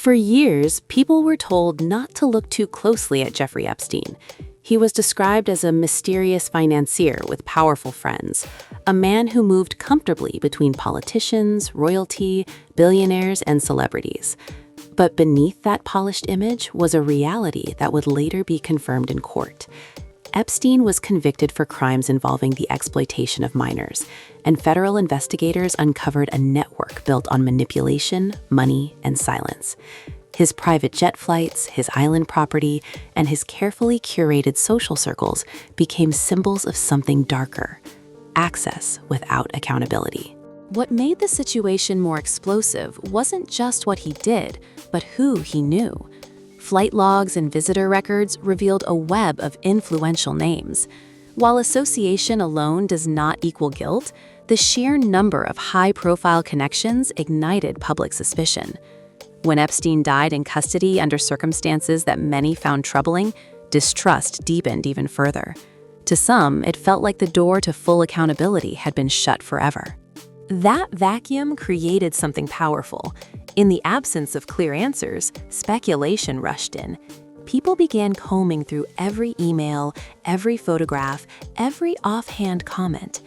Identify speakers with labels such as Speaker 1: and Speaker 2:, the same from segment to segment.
Speaker 1: For years, people were told not to look too closely at Jeffrey Epstein. He was described as a mysterious financier with powerful friends, a man who moved comfortably between politicians, royalty, billionaires, and celebrities. But beneath that polished image was a reality that would later be confirmed in court. Epstein was convicted for crimes involving the exploitation of minors, and federal investigators uncovered a network built on manipulation, money, and silence. His private jet flights, his island property, and his carefully curated social circles became symbols of something darker: access without accountability. What made the situation more explosive wasn't just what he did, but who he knew. Flight logs and visitor records revealed a web of influential names. While association alone does not equal guilt, the sheer number of high-profile connections ignited public suspicion. When Epstein died in custody under circumstances that many found troubling, distrust deepened even further. To some, it felt like the door to full accountability had been shut forever. That vacuum created something powerful. In the absence of clear answers, speculation rushed in. People began combing through every email, every photograph, every offhand comment.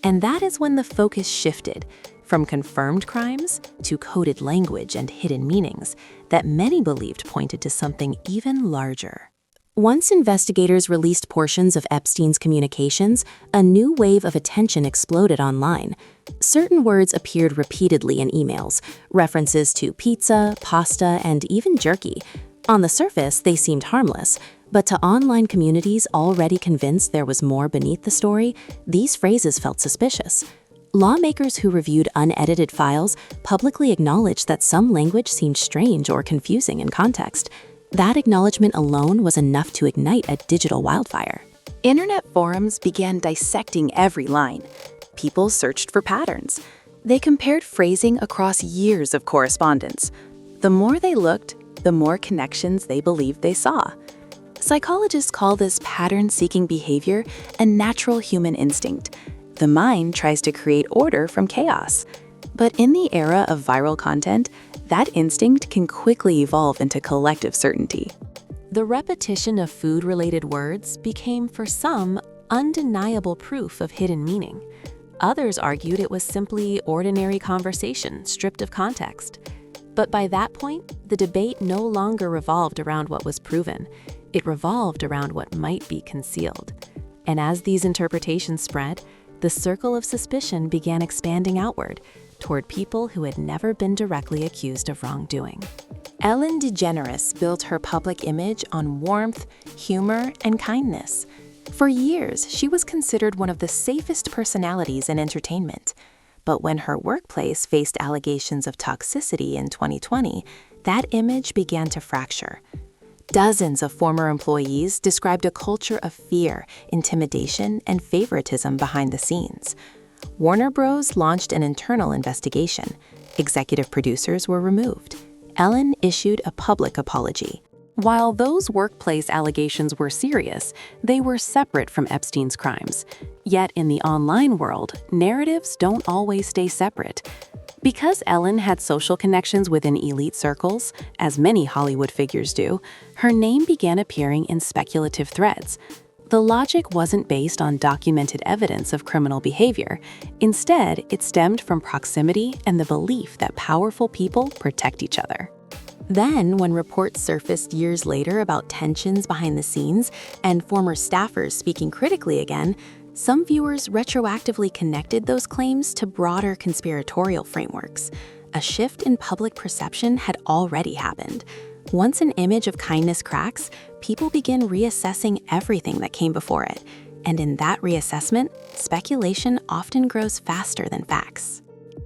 Speaker 1: And that is when the focus shifted, from confirmed crimes to coded language and hidden meanings that many believed pointed to something even larger. Once investigators released portions of Epstein's communications, a new wave of attention exploded online. Certain words appeared repeatedly in emails, references to pizza, pasta, and even jerky. On the surface, they seemed harmless, but to online communities already convinced there was more beneath the story, these phrases felt suspicious. Lawmakers who reviewed unedited files publicly acknowledged that some language seemed strange or confusing in context. That acknowledgement alone was enough to ignite a digital wildfire. Internet forums began dissecting every line. People searched for patterns. They compared phrasing across years of correspondence. The more they looked, the more connections they believed they saw. Psychologists call this pattern-seeking behavior a natural human instinct. The mind tries to create order from chaos. But in the era of viral content, that instinct can quickly evolve into collective certainty. The repetition of food-related words became, for some, undeniable proof of hidden meaning. Others argued it was simply ordinary conversation, stripped of context. But by that point, the debate no longer revolved around what was proven. It revolved around what might be concealed. And as these interpretations spread, the circle of suspicion began expanding outward, toward people who had never been directly accused of wrongdoing. Ellen DeGeneres built her public image on warmth, humor, and kindness. For years, she was considered one of the safest personalities in entertainment. But when her workplace faced allegations of toxicity in 2020, that image began to fracture. Dozens of former employees described a culture of fear, intimidation, and favoritism behind the scenes. Warner Bros. Launched an internal investigation. Executive producers were removed. Ellen issued a public apology. While those workplace allegations were serious, they were separate from Epstein's crimes. Yet in the online world, narratives don't always stay separate. Because Ellen had social connections within elite circles, as many Hollywood figures do, her name began appearing in speculative threads. The logic wasn't based on documented evidence of criminal behavior. Instead, it stemmed from proximity and the belief that powerful people protect each other. Then, when reports surfaced years later about tensions behind the scenes and former staffers speaking critically again, some viewers retroactively connected those claims to broader conspiratorial frameworks. A shift in public perception had already happened. Once an image of kindness cracks, people begin reassessing everything that came before it. And in that reassessment, speculation often grows faster than facts.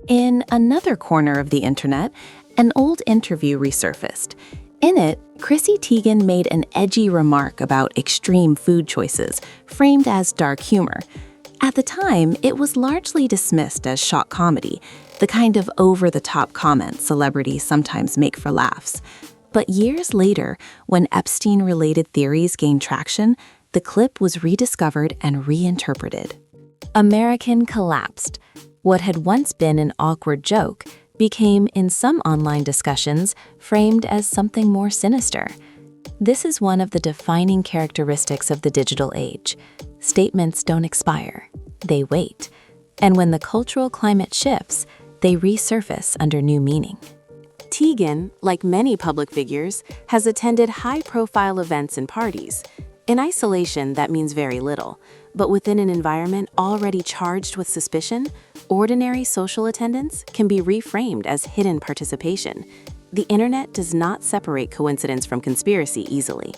Speaker 1: In another corner of the internet, an old interview resurfaced. In it, Chrissy Teigen made an edgy remark about extreme food choices, framed as dark humor. At the time, it was largely dismissed as shock comedy, the kind of over-the-top comments celebrities sometimes make for laughs. But years later, when Epstein-related theories gained traction, the clip was rediscovered and reinterpreted. American collapsed. What had once been an awkward joke became, in some online discussions, framed as something more sinister. This is one of the defining characteristics of the digital age. Statements don't expire, they wait. And when the cultural climate shifts, they resurface under new meaning. Tegan, like many public figures, has attended high-profile events and parties. In isolation, that means very little. But within an environment already charged with suspicion, ordinary social attendance can be reframed as hidden participation. The internet does not separate coincidence from conspiracy easily.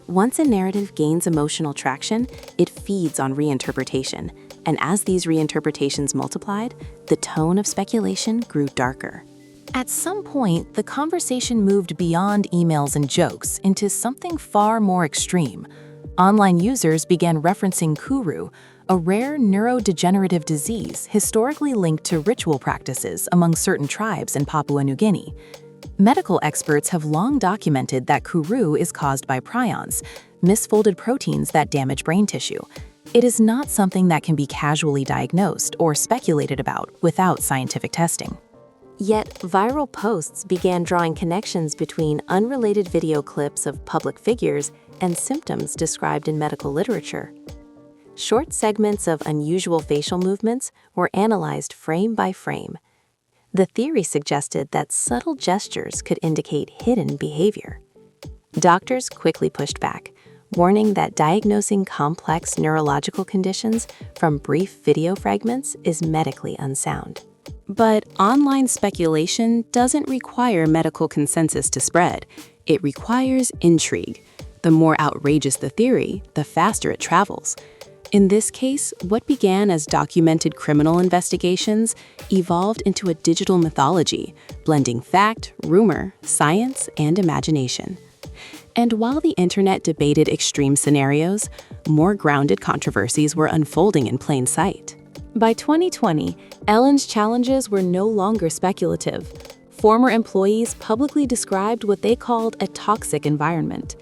Speaker 1: Once a narrative gains emotional traction, it feeds on reinterpretation. And as these reinterpretations multiplied, the tone of speculation grew darker. At some point, the conversation moved beyond emails and jokes into something far more extreme. Online users began referencing Kuru, a rare neurodegenerative disease historically linked to ritual practices among certain tribes in Papua New Guinea. Medical experts have long documented that Kuru is caused by prions, misfolded proteins that damage brain tissue. It is not something that can be casually diagnosed or speculated about without scientific testing. Yet, viral posts began drawing connections between unrelated video clips of public figures and symptoms described in medical literature. Short segments of unusual facial movements were analyzed frame by frame. The theory suggested that subtle gestures could indicate hidden behavior. Doctors quickly pushed back, warning that diagnosing complex neurological conditions from brief video fragments is medically unsound. But online speculation doesn't require medical consensus to spread. It requires intrigue. The more outrageous the theory, the faster it travels. In this case, what began as documented criminal investigations evolved into a digital mythology, blending fact, rumor, science, and imagination. And while the internet debated extreme scenarios, more grounded controversies were unfolding in plain sight. By 2020, Ellen's challenges were no longer speculative. Former employees publicly described what they called a toxic environment.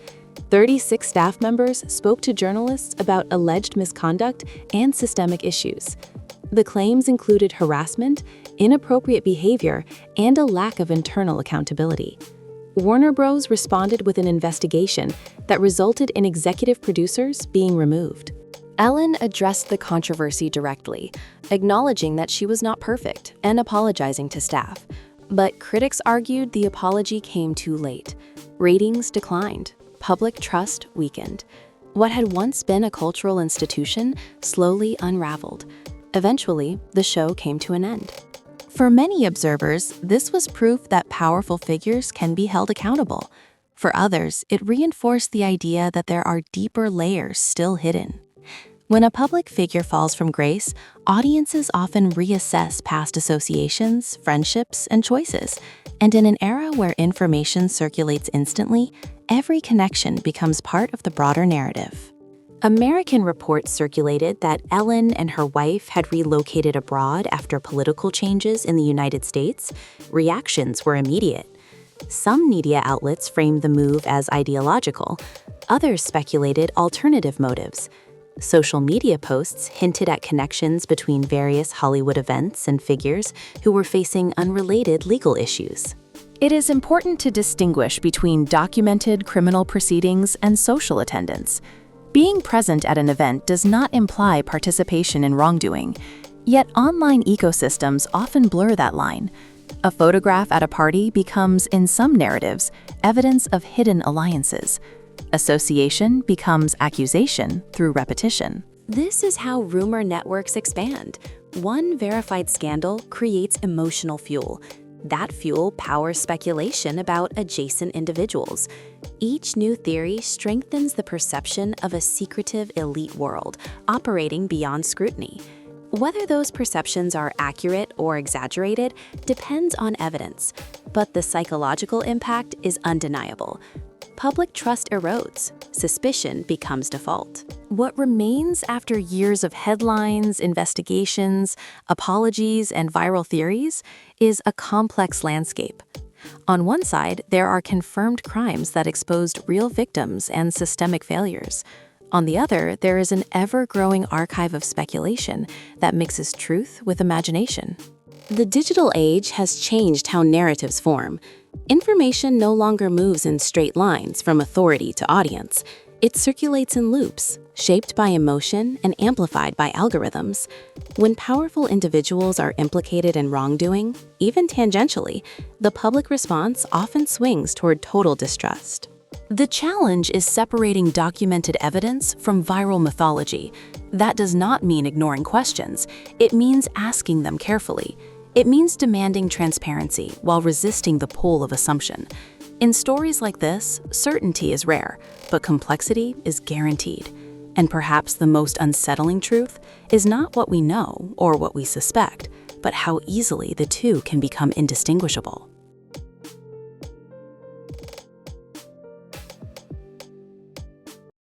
Speaker 1: 36 staff members spoke to journalists about alleged misconduct and systemic issues. The claims included harassment, inappropriate behavior, and a lack of internal accountability. Warner Bros. Responded with an investigation that resulted in executive producers being removed. Ellen addressed the controversy directly, acknowledging that she was not perfect and apologizing to staff. But critics argued the apology came too late. Ratings declined. Public trust weakened. What had once been a cultural institution slowly unraveled. Eventually, the show came to an end. For many observers, this was proof that powerful figures can be held accountable. For others, it reinforced the idea that there are deeper layers still hidden. When a public figure falls from grace, audiences often reassess past associations, friendships, and choices. And in an era where information circulates instantly, every connection becomes part of the broader narrative. American reports circulated that Ellen and her wife had relocated abroad after political changes in the United States. Reactions were immediate. Some media outlets framed the move as ideological. Others speculated alternative motives. Social media posts hinted at connections between various Hollywood events and figures who were facing unrelated legal issues. It is important to distinguish between documented criminal proceedings and social attendance. Being present at an event does not imply participation in wrongdoing, yet online ecosystems often blur that line. A photograph at a party becomes, in some narratives, evidence of hidden alliances. Association becomes accusation through repetition. This is how rumor networks expand. One verified scandal creates emotional fuel. That fuel powers speculation about adjacent individuals. Each new theory strengthens the perception of a secretive elite world operating beyond scrutiny. Whether those perceptions are accurate or exaggerated depends on evidence, but the psychological impact is undeniable. Public trust erodes, suspicion becomes default. What remains after years of headlines, investigations, apologies, and viral theories is a complex landscape. On one side, there are confirmed crimes that exposed real victims and systemic failures. On the other, there is an ever-growing archive of speculation that mixes truth with imagination. The digital age has changed how narratives form. Information no longer moves in straight lines from authority to audience. It circulates in loops, shaped by emotion and amplified by algorithms. When powerful individuals are implicated in wrongdoing, even tangentially, the public response often swings toward total distrust. The challenge is separating documented evidence from viral mythology. That does not mean ignoring questions. It means asking them carefully. It means demanding transparency while resisting the pull of assumption. In stories like this, certainty is rare, but complexity is guaranteed. And perhaps the most unsettling truth is not what we know or what we suspect, but how easily the two can become indistinguishable.